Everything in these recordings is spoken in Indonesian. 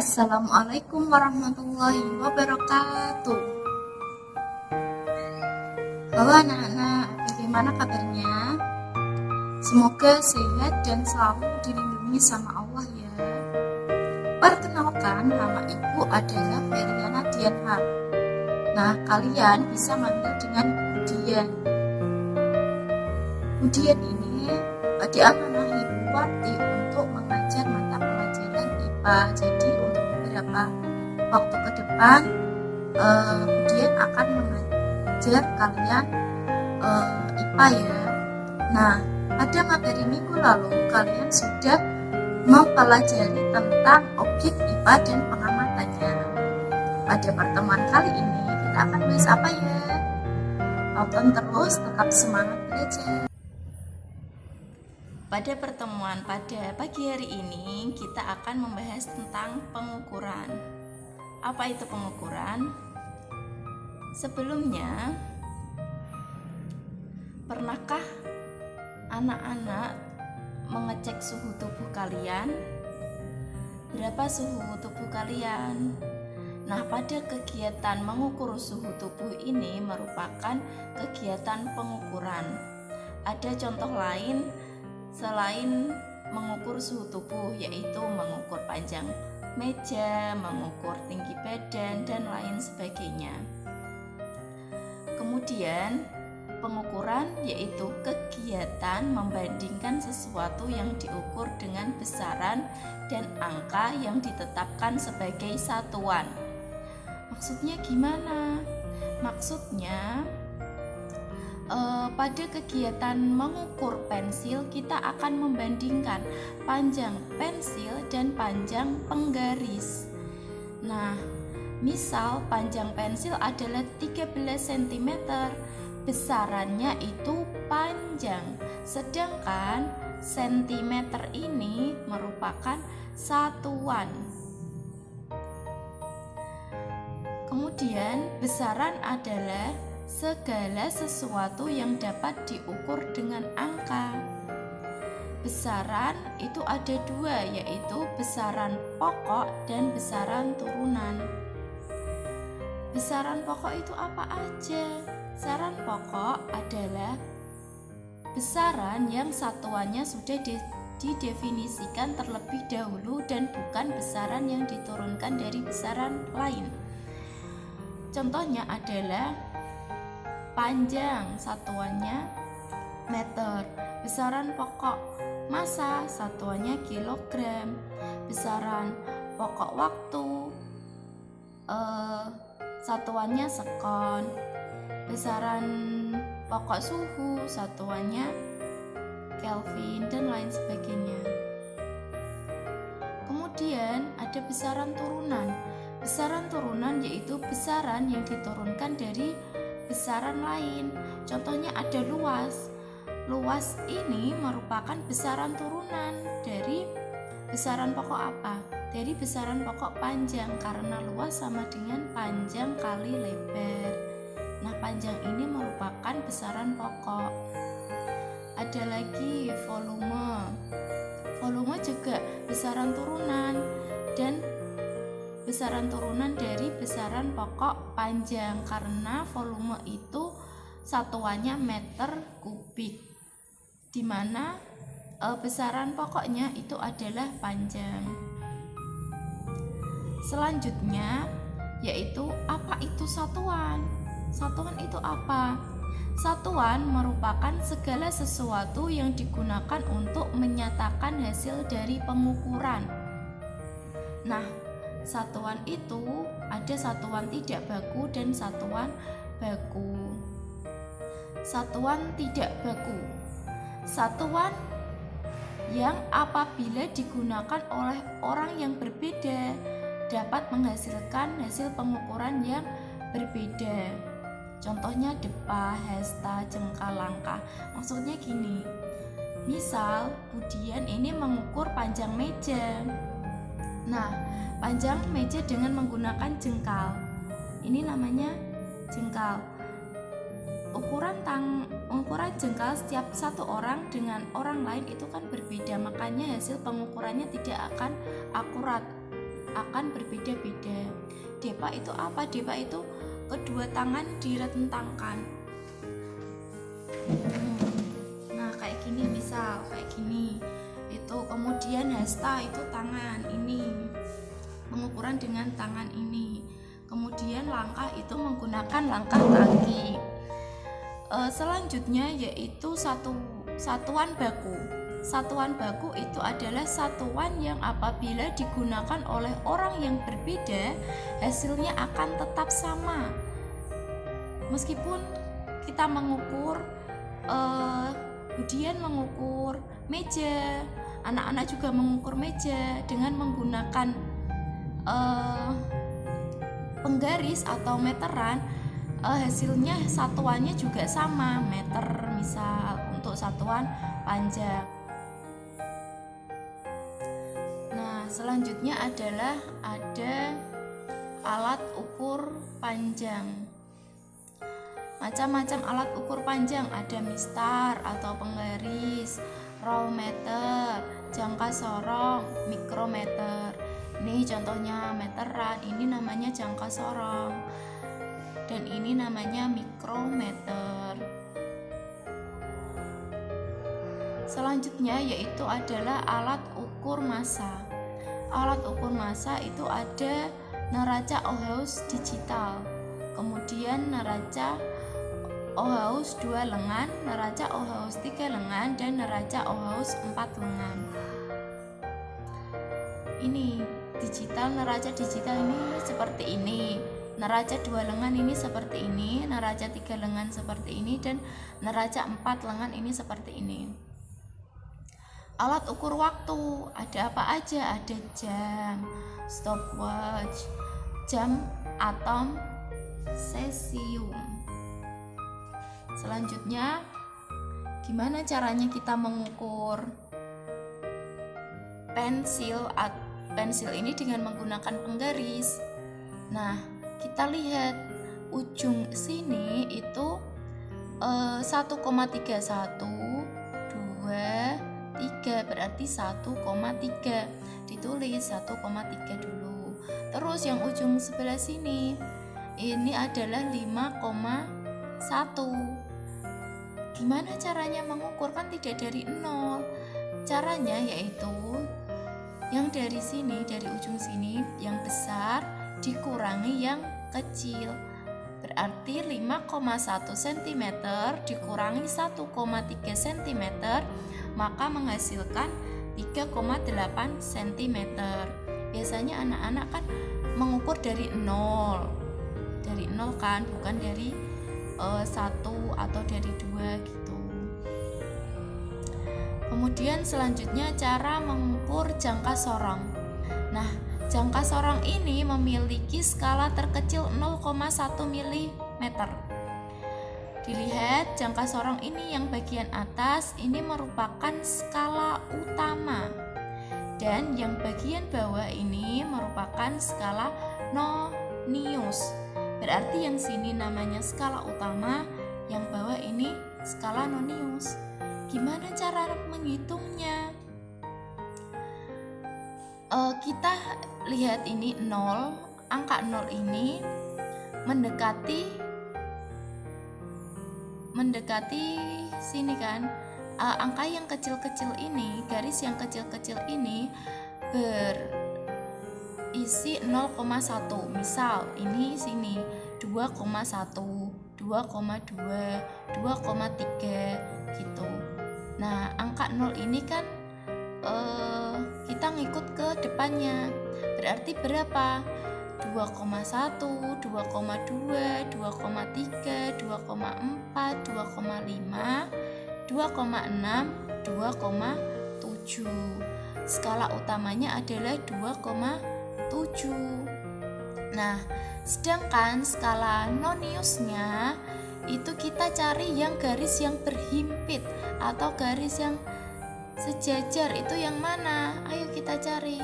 Assalamualaikum warahmatullahi wabarakatuh. Halo anak-anak, bagaimana kabarnya? Semoga sehat dan selalu dilindungi sama Allah ya. Perkenalkan, nama ibu adalah Feriana Dianhar. Nah, kalian bisa manggil dengan Budian. Budian ini diamanahi Bu Wati untuk mengajar mata pelajaran IPA. Jadi untuk beberapa waktu ke depan Budian akan mengajar kalian IPA ya. Nah, pada materi minggu lalu kalian sudah mempelajari tentang objek IPA dan pengamatannya. Pada pertemuan kali ini kita akan bahas apa ya? Tonton terus, tetap semangat belajar. Pada pertemuan pada pagi hari ini kita akan membahas tentang pengukuran. Apa itu pengukuran? Sebelumnya, pernahkah anak-anak mengecek suhu tubuh kalian? Berapa suhu tubuh kalian? Nah, pada kegiatan mengukur suhu tubuh ini merupakan kegiatan pengukuran. Ada contoh lain selain mengukur suhu tubuh, yaitu mengukur panjang meja, mengukur tinggi badan, dan lain sebagainya. Kemudian, pengukuran yaitu kegiatan membandingkan sesuatu yang diukur dengan besaran dan angka yang ditetapkan sebagai satuan. Maksudnya gimana? Maksudnya, pada kegiatan mengukur pensil kita akan membandingkan panjang pensil dan panjang penggaris. Nah, misal panjang pensil adalah 13 cm, besarannya itu panjang, sedangkan sentimeter ini merupakan satuan. Kemudian besaran adalah segala sesuatu yang dapat diukur dengan angka. Besaran itu ada dua, yaitu besaran pokok dan besaran turunan. Besaran pokok itu apa aja? Besaran pokok adalah besaran yang satuannya sudah didefinisikan terlebih dahulu dan bukan besaran yang diturunkan dari besaran lain. Contohnya adalah panjang, satuannya meter. Besaran pokok massa, satuannya kilogram. Besaran pokok waktu, satuannya sekon. Besaran pokok suhu, satuannya Kelvin, dan lain sebagainya. Kemudian ada besaran turunan. Besaran turunan yaitu besaran yang diturunkan dari besaran lain. Contohnya ada luas. Luas ini merupakan besaran turunan dari besaran pokok apa? Dari besaran pokok panjang, karena luas sama dengan panjang kali lebar. Nah, panjang ini merupakan besaran pokok. Ada lagi volume. Volume juga besaran turunan dan besaran turunan dari besaran pokok panjang, karena volume itu satuannya meter kubik, di mana besaran pokoknya itu adalah panjang. Selanjutnya yaitu apa itu satuan? Satuan itu apa? Satuan merupakan segala sesuatu yang digunakan untuk menyatakan hasil dari pengukuran. Nah, satuan itu ada satuan tidak baku dan satuan baku. Satuan tidak baku, satuan yang apabila digunakan oleh orang yang berbeda dapat menghasilkan hasil pengukuran yang berbeda. Contohnya depa, hesta, jengkal, langkah. Maksudnya gini, misal Budian ini mengukur panjang meja. Nah, panjang meja dengan menggunakan jengkal, ini namanya jengkal. Ukuran jengkal setiap satu orang dengan orang lain itu kan berbeda, makanya hasil pengukurannya tidak akan akurat. akan berbeda-beda. Depa itu apa? Depa itu kedua tangan direntangkan. Nah, kayak gini, misal kayak gini. Itu kemudian hasta itu tangan ini, pengukuran dengan tangan ini. Kemudian langkah itu menggunakan langkah kaki. Selanjutnya yaitu satuan baku. Satuan baku itu adalah satuan yang apabila digunakan oleh orang yang berbeda, hasilnya akan tetap sama. Meskipun kita mengukur, Budian mengukur meja, anak-anak juga mengukur meja dengan menggunakan penggaris atau meteran, hasilnya satuannya juga sama, meter misal untuk satuan panjang. Nah, selanjutnya adalah ada alat ukur panjang. Macam-macam alat ukur panjang, ada mistar atau penggaris, raw meter, jangka sorong, mikrometer. Ini contohnya meteran, ini namanya jangka sorong, dan ini namanya mikrometer. Selanjutnya yaitu adalah alat ukur massa. Alat ukur massa itu ada neraca Ohaus digital, kemudian neraca Ohaus 2 lengan, neraca Ohaus 3 lengan, dan neraca Ohaus 4 lengan. Ini digital, neraca digital ini seperti ini, neraca 2 lengan ini seperti ini, neraca 3 lengan seperti ini, dan neraca 4 lengan ini seperti ini. Alat ukur waktu ada apa aja? Ada jam, stopwatch, jam atom, cesium. Selanjutnya, gimana caranya kita mengukur pensil? Pensil ini dengan menggunakan penggaris. Nah, kita lihat ujung sini itu 1,31, 2, 3, berarti 1,3. Ditulis 1,3 dulu. Terus yang ujung sebelah sini ini adalah 5,1. Gimana caranya mengukur? Kan tidak dari 0. Caranya yaitu yang dari sini, dari ujung sini yang besar dikurangi yang kecil. Berarti 5,1 cm dikurangi 1,3 cm, maka menghasilkan 3,8 cm. Biasanya anak-anak kan mengukur dari 0. Dari 0 kan, bukan dari 1 atau dari 2 gitu. Kemudian selanjutnya cara mengukur jangka sorong. Nah, jangka sorong ini memiliki skala terkecil 0,1 mm. Dilihat jangka sorong ini yang bagian atas ini merupakan skala utama, dan yang bagian bawah ini merupakan skala nonius. Berarti yang sini namanya skala utama, yang bawah ini skala nonius. Gimana cara menghitungnya? Kita lihat ini 0, angka 0 ini mendekati sini kan. Angka yang kecil-kecil ini, garis yang kecil-kecil ini berisi 0,1. Misal ini sini 2,1, 2,2, 2,3 gitu. Nah, angka 0 ini kan kita ngikut ke depannya. Berarti berapa? 2,1, 2,2, 2,3, 2,4, 2,5, 2,6, 2,7. Skala utamanya adalah 2,7. Nah, sedangkan skala noniusnya itu kita cari yang garis yang berhimpit atau garis yang sejajar. Itu yang mana? Ayo kita cari.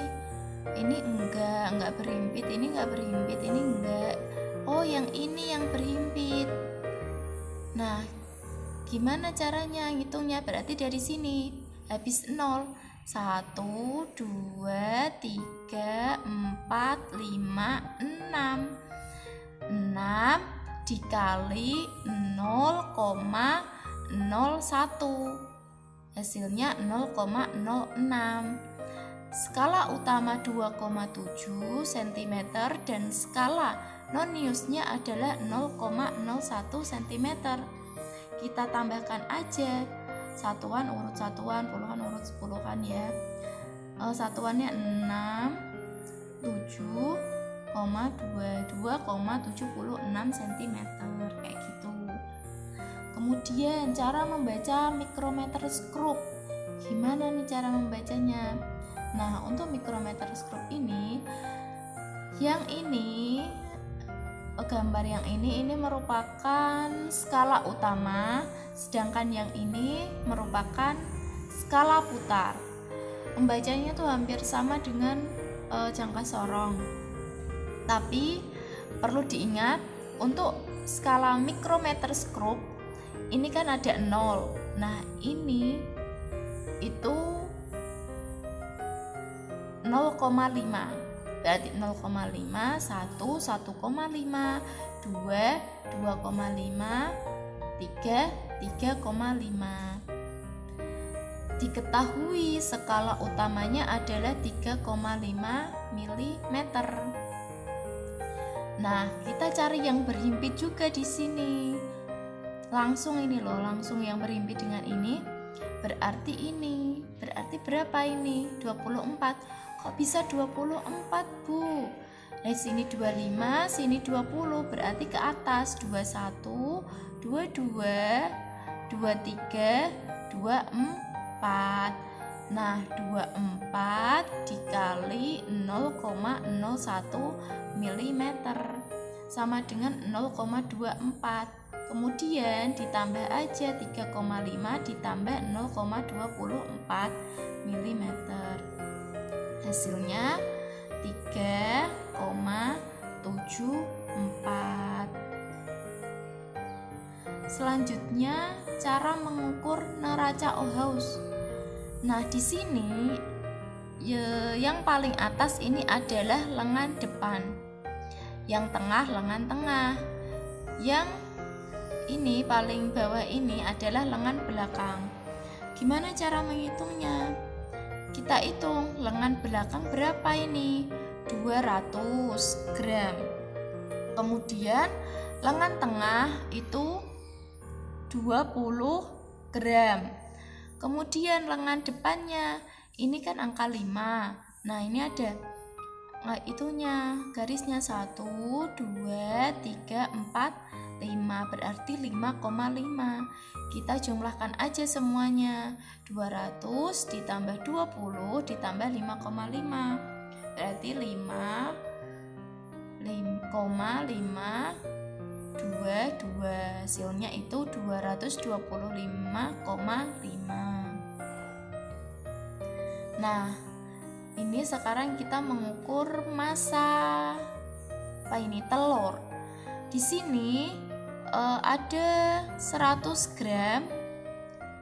Ini enggak berhimpit, ini enggak berhimpit, ini enggak. Oh, yang ini yang berhimpit. Nah, gimana caranya ngitungnya? Berarti dari sini habis 0. 1, 2, 3, 4, 4, 5, 6. 6 dikali 0,01, hasilnya 0,06. Skala utama 2,7 cm dan skala noniusnya adalah 0,01 cm. Kita tambahkan aja satuan urut satuan, puluhan urut puluhan ya. Satuannya 6, 7,22,76 cm kayak gitu. Kemudian cara membaca mikrometer skrup. Gimana nih cara membacanya? Nah, untuk mikrometer skrup ini, yang ini gambar yang ini merupakan skala utama, sedangkan yang ini merupakan skala putar. Membacanya tuh hampir sama dengan jangka sorong. Tapi perlu diingat, untuk skala mikrometer skrup ini kan ada 0. Nah, ini itu 0,5. Berarti 0,5, 1, 1,5, 2, 2,5, 3, 3,5. Diketahui skala utamanya adalah 3,5 mm. Nah, kita cari yang berhimpit juga di sini. Langsung ini loh, langsung yang berhimpit dengan ini. Berarti ini, berarti berapa ini? 24. Kok bisa 24, Bu? Nah, sini 25, sini 20, berarti ke atas 21, 22, 23, 24. Nah, 24 dikali 0,01 mm sama dengan 0,24. Kemudian ditambah aja 3,5 ditambah 0,24 mm. Hasilnya 3,74. Selanjutnya cara mengukur neraca Ohaus. Nah, di sini yang paling atas ini adalah lengan depan, yang tengah lengan tengah, yang ini paling bawah ini adalah lengan belakang. Gimana cara menghitungnya? Kita hitung lengan belakang berapa ini? 200 gram. Kemudian lengan tengah itu 20 gram. Kemudian lengan depannya ini kan angka 5. Nah, ini ada itunya, garisnya 1, 2, 3, 4, 5, berarti 5,5. Kita jumlahkan aja semuanya. 200 ditambah 20 ditambah 5,5, berarti 5,522. Hasilnya itu 225,5. Nah, ini sekarang kita mengukur massa telur. Di sini ada 100 gram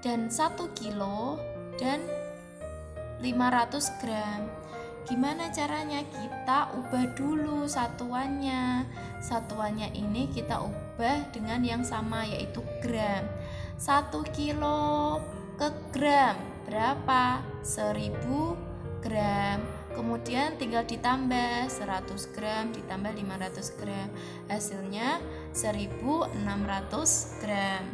dan 1 kilo dan 500 gram. Gimana caranya? Kita ubah dulu satuannya. Satuannya ini kita ubah dengan yang sama, yaitu gram. 1 kilo ke gram berapa? 1000 gram. Kemudian tinggal ditambah 100 gram ditambah 500 gram. Hasilnya 1600 gram.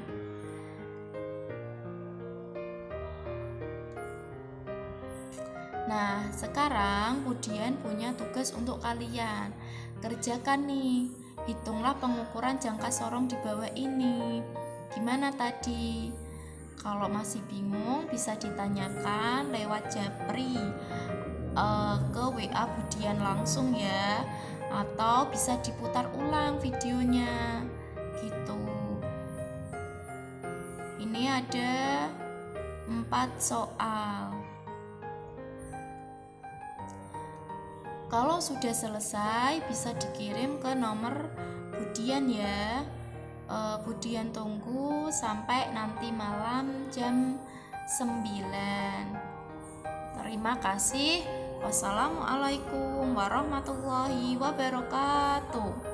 Nah, sekarang Budian punya tugas untuk kalian. Kerjakan nih. Hitunglah pengukuran jangka sorong di bawah ini. Gimana tadi? Kalau masih bingung bisa ditanyakan lewat Japri ke WA Budian langsung ya, atau bisa diputar ulang videonya gitu. Ini ada 4 soal. Kalau sudah selesai bisa dikirim ke nomor Budian ya. Budian tunggu sampai nanti malam jam 9. Terima kasih. Wassalamualaikum warahmatullahi wabarakatuh.